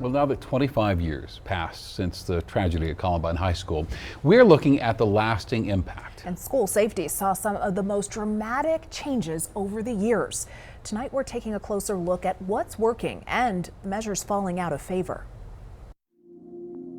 Well, now that 25 years passed since the tragedy at Columbine High School, we're looking at the lasting impact. And school safety saw some of the most dramatic changes over the years. Tonight, we're taking a closer look at what's working and measures falling out of favor.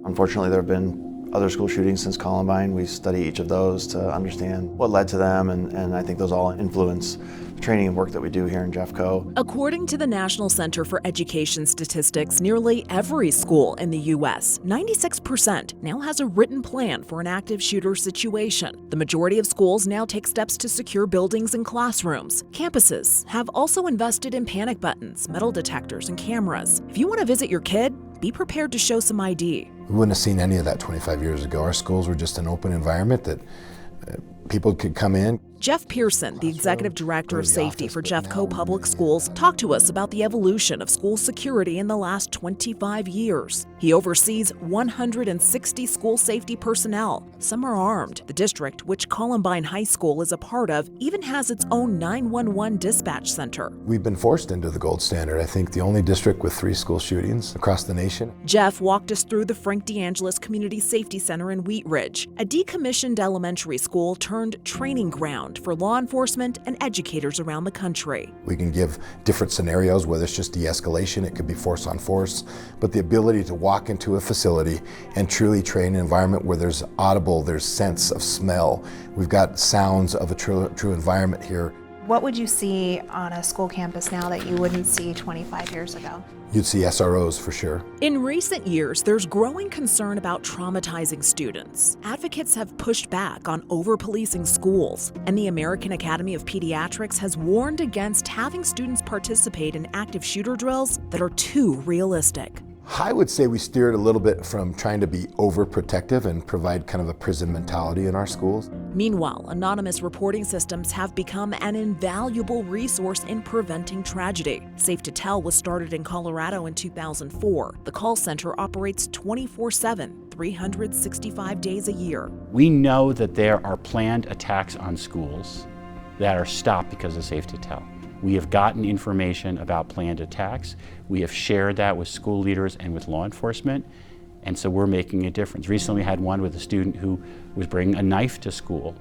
Unfortunately, there have been other school shootings since Columbine. We study each of those to understand what led to them, and I think those all influence the training and work that we do here in Jeffco. According to the National Center for Education Statistics, nearly every school in the U.S., 96%, now has a written plan for an active shooter situation. The majority of schools now take steps to secure buildings and classrooms. Campuses have also invested in panic buttons, metal detectors, and cameras. If you want to visit your kid, be prepared to show some ID. We wouldn't have seen any of that 25 years ago. Our schools were just an open environment that people could come in. Jeff Pearson, the executive director of safety for Jeffco Public Schools, talked to us about the evolution of school security in the last 25 years. He oversees 160 school safety personnel. Some are armed. The district, which Columbine High School is a part of, even has its own 911 dispatch center. We've been forced into the gold standard. I think the only district with 3 school shootings across the nation. Jeff walked us through the Frank DeAngelis Community Safety Center in Wheat Ridge, a decommissioned elementary school turned training ground for law enforcement and educators around the country. We can give different scenarios, whether it's just de-escalation, it could be force on force, but the ability to walk into a facility and truly train an environment where there's audible, there's sense of smell. We've got sounds of a true environment here. What would you see on a school campus now that you wouldn't see 25 years ago? You'd see SROs for sure. In recent years, there's growing concern about traumatizing students. Advocates have pushed back on over-policing schools, and the American Academy of Pediatrics has warned against having students participate in active shooter drills that are too realistic. I would say we steered a little bit from trying to be overprotective and provide kind of a prison mentality in our schools. Meanwhile, anonymous reporting systems have become an invaluable resource in preventing tragedy. Safe to Tell was started in Colorado in 2004. The call center operates 24/7, 365 days a year. We know that there are planned attacks on schools that are stopped because of Safe to Tell. We have gotten information about planned attacks. We have shared that with school leaders and with law enforcement, and so we're making a difference. Recently, we had one with a student who was bringing a knife to school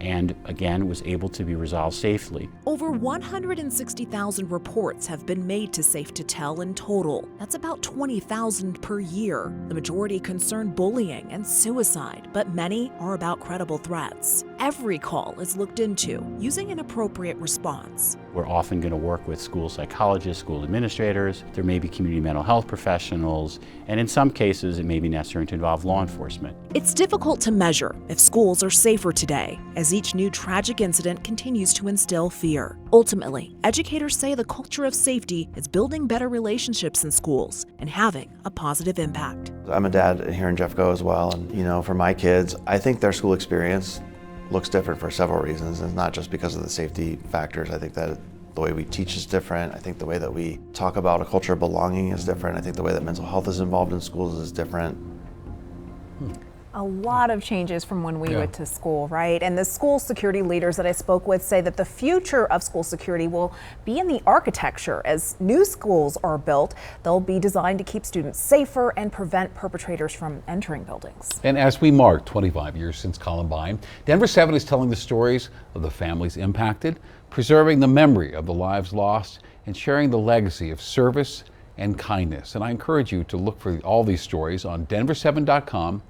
and again was able to be resolved safely. Over 160,000 reports have been made to Safe to Tell in total. That's about 20,000 per year. The majority concern bullying and suicide, but many are about credible threats. Every call is looked into using an appropriate response. We're often going to work with school psychologists, school administrators, there may be community mental health professionals, and in some cases it may be necessary to involve law enforcement. It's difficult to measure if schools are safer today, as each new tragic incident continues to instill fear. Ultimately, educators say the culture of safety is building better relationships in schools and having a positive impact. I'm a dad here in Jeffco as well, and for my kids, I think their school experience looks different for several reasons. It's not just because of the safety factors. I think that the way we teach is different. I think the way that we talk about a culture of belonging is different. I think the way that mental health is involved in schools is different. A lot of changes from when we went to school, right? And the school security leaders that I spoke with say that the future of school security will be in the architecture. As new schools are built, they'll be designed to keep students safer and prevent perpetrators from entering buildings. And as we mark 25 years since Columbine, Denver 7 is telling the stories of the families impacted, preserving the memory of the lives lost, and sharing the legacy of service and kindness. And I encourage you to look for all these stories on denver7.com/Columbine.